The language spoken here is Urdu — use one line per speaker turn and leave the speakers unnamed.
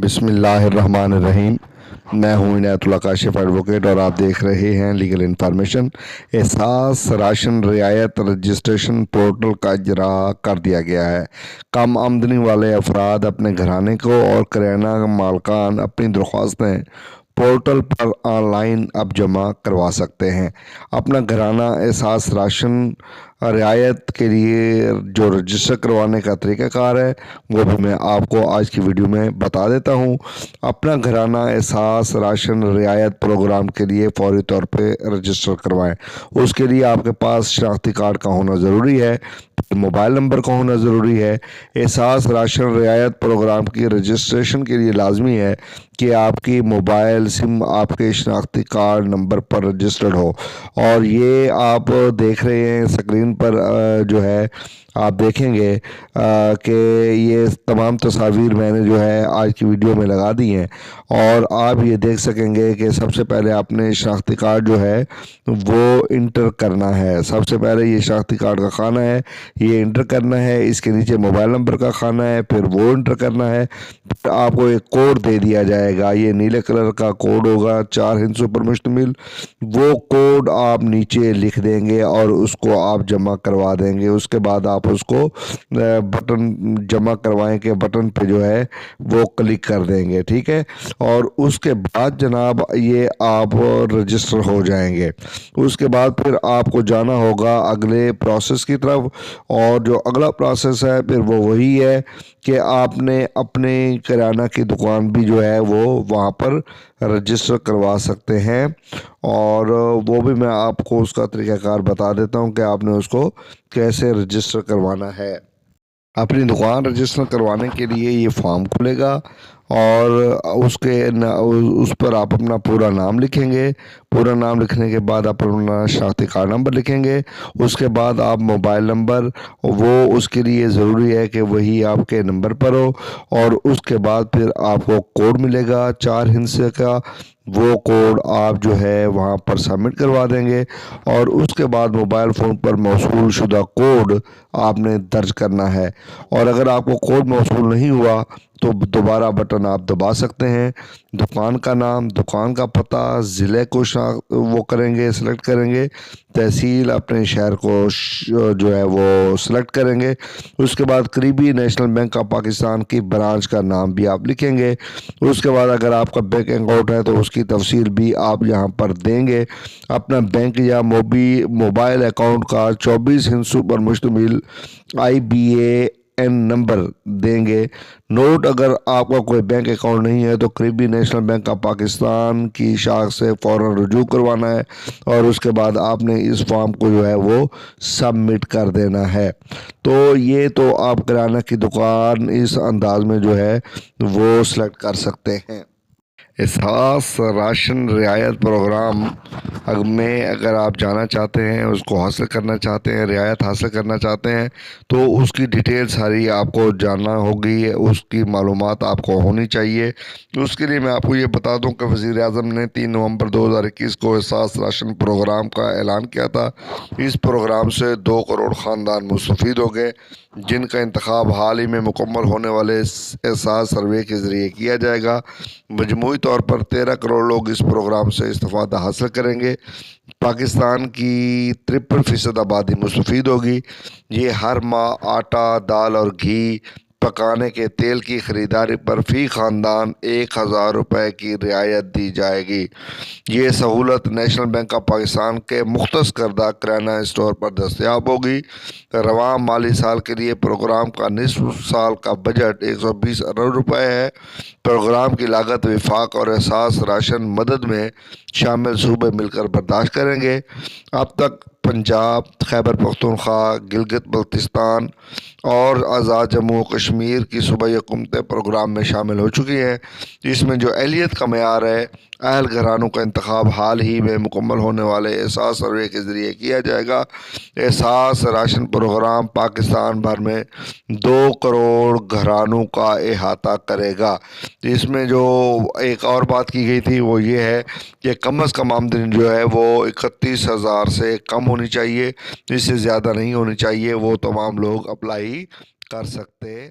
بسم اللہ الرحمن الرحیم۔ میں ہوں عنایت اللہ کاشف ایڈوکیٹ اور آپ دیکھ رہے ہیں لیگل انفارمیشن۔ احساس راشن رعایت رجسٹریشن پورٹل کا اجراء کر دیا گیا ہے۔ کم آمدنی والے افراد اپنے گھرانے کو اور کریانہ مالکان اپنی درخواستیں پورٹل پر آن لائن اب جمع کروا سکتے ہیں۔ اپنا گھرانہ احساس راشن رعایت کے لیے جو رجسٹر کروانے کا طریقہ کار ہے وہ بھی میں آپ کو آج کی ویڈیو میں بتا دیتا ہوں۔ اپنا گھرانہ احساس راشن رعایت پروگرام کے لیے فوری طور پہ رجسٹر کروائیں۔ اس کے لیے آپ کے پاس شناختی کارڈ کا ہونا ضروری ہے، موبائل نمبر کا ہونا ضروری ہے۔ احساس راشن رعایت پروگرام کی رجسٹریشن کے لیے لازمی ہے کہ آپ کی موبائل سم آپ کے شناختی کارڈ نمبر پر رجسٹرڈ ہو، اور یہ آپ دیکھ رہے ہیں اسکرین پر جو ہے آپ دیکھیں گے کہ یہ تمام تصاویر میں نے جو ہے آج کی ویڈیو میں لگا دی ہیں، اور آپ یہ دیکھ سکیں گے کہ سب سے پہلے آپ نے شناختی کارڈ جو ہے وہ انٹر کرنا ہے۔ سب سے پہلے یہ شناختی کارڈ کا خانہ ہے، یہ انٹر کرنا ہے۔ اس کے نیچے موبائل نمبر کا خانہ ہے، پھر وہ انٹر کرنا ہے۔ پھر آپ کو ایک کوڈ دے دیا جائے گا، یہ نیلے کلر کا کوڈ ہوگا 4 ہندسوں پر مشتمل۔ وہ کوڈ آپ نیچے لکھ دیں گے اور اس کو آپ جمع کروا دیں گے۔ اس کے بعد آپ اس کو بٹن جمع کروائیں کے بٹن پہ جو ہے وہ کلک کر دیں گے، ٹھیک ہے، اور اس کے بعد جناب یہ آپ رجسٹر ہو جائیں گے۔ اس کے بعد پھر آپ کو جانا ہوگا اگلے پروسیس کی طرف، اور جو اگلا پروسیس ہے پھر وہ وہی ہے کہ آپ نے اپنے کریانہ کی دکان بھی جو ہے وہ وہاں پر رجسٹر کروا سکتے ہیں، اور وہ بھی میں آپ کو اس کا طریقہ کار بتا دیتا ہوں کہ آپ نے اس کو کیسے رجسٹر کروانا ہے۔ اپنی دکان رجسٹر کروانے کے لیے یہ فارم کھلے گا، اور اس پر آپ اپنا پورا نام لکھیں گے۔ پورا نام لکھنے کے بعد آپ اپنا شناختی کارڈ نمبر لکھیں گے۔ اس کے بعد آپ موبائل نمبر، وہ اس کے لیے ضروری ہے کہ وہی آپ کے نمبر پر ہو، اور اس کے بعد پھر آپ کو کوڈ ملے گا 4 ہندسے کا۔ وہ کوڈ آپ جو ہے وہاں پر سبمٹ کروا دیں گے، اور اس کے بعد موبائل فون پر موصول شدہ کوڈ آپ نے درج کرنا ہے، اور اگر آپ کو کوڈ موصول نہیں ہوا تو دوبارہ بٹن آپ دبا سکتے ہیں۔ دکان کا نام، دکان کا پتہ، ضلع کو وہ کریں گے، سلیکٹ کریں گے، تحصیل اپنے شہر کو جو ہے وہ سلیکٹ کریں گے۔ اس کے بعد قریبی نیشنل بینک آف پاکستان کی برانچ کا نام بھی آپ لکھیں گے۔ اس کے بعد اگر آپ کا بینک اکاؤنٹ ہے تو اس کی تفصیل بھی آپ یہاں پر دیں گے۔ اپنا بینک یا موبائل اکاؤنٹ کا 24 ہندسوں پر مشتمل IBAN نمبر دیں گے۔ نوٹ: اگر آپ کا کوئی بینک اکاؤنٹ نہیں ہے تو قریبی نیشنل بینک آف پاکستان کی شاخ سے فوراً رجوع کروانا ہے، اور اس کے بعد آپ نے اس فارم کو جو ہے وہ سبمٹ کر دینا ہے۔ تو یہ تو آپ کریانہ کی دکان اس انداز میں جو ہے وہ سلیکٹ کر سکتے ہیں۔ احساس راشن رعایت پروگرام میں اگر آپ جانا چاہتے ہیں، اس کو حاصل کرنا چاہتے ہیں، رعایت حاصل کرنا چاہتے ہیں، تو اس کی ڈیٹیل ساری آپ کو جاننا ہوگی، اس کی معلومات آپ کو ہونی چاہیے۔ اس کے لیے میں آپ کو یہ بتا دوں کہ وزیر اعظم نے 3 نومبر 2021 کو احساس راشن پروگرام کا اعلان کیا تھا۔ اس پروگرام سے 2 کروڑ خاندان مستفید ہو گئے، جن کا انتخاب حال ہی میں مکمل ہونے والے احساس سروے کے ذریعے کیا جائے گا۔ مجموعی طور پر 13 کروڑ لوگ اس پروگرام سے استفادہ حاصل کریں گے۔ پاکستان کی 53% آبادی مستفید ہوگی۔ یہ ہر ماہ آٹا، دال اور گھی، پکانے کے تیل کی خریداری پر فی خاندان 1000 روپے کی رعایت دی جائے گی۔ یہ سہولت نیشنل بینک آف پاکستان کے مختص کردہ کریانہ اسٹور پر دستیاب ہوگی۔ رواں مالی سال کے لیے پروگرام کا نصف سال کا بجٹ 120 ارب روپے ہے۔ پروگرام کی لاگت وفاق اور احساس راشن مدد میں شامل صوبے مل کر برداشت کریں گے۔ اب تک پنجاب، خیبر پختونخوا، گلگت بلتستان اور آزاد جموں و کشمیر کی صوبائی حکومتیں پروگرام میں شامل ہو چکی ہیں۔ اس میں جو اہلیت کا معیار ہے، اہل گھرانوں کا انتخاب حال ہی میں مکمل ہونے والے احساس سروے کے ذریعے کیا جائے گا۔ احساس راشن پروگرام پاکستان بھر میں 2 کروڑ گھرانوں کا احاطہ کرے گا۔ اس میں جو ایک اور بات کی گئی تھی وہ یہ ہے کہ کم از کم آمدنی جو ہے وہ 31,000 سے کم ہونی چاہیے، اس سے زیادہ نہیں ہونی چاہیے۔ وہ تمام لوگ اپلائی کر سکتے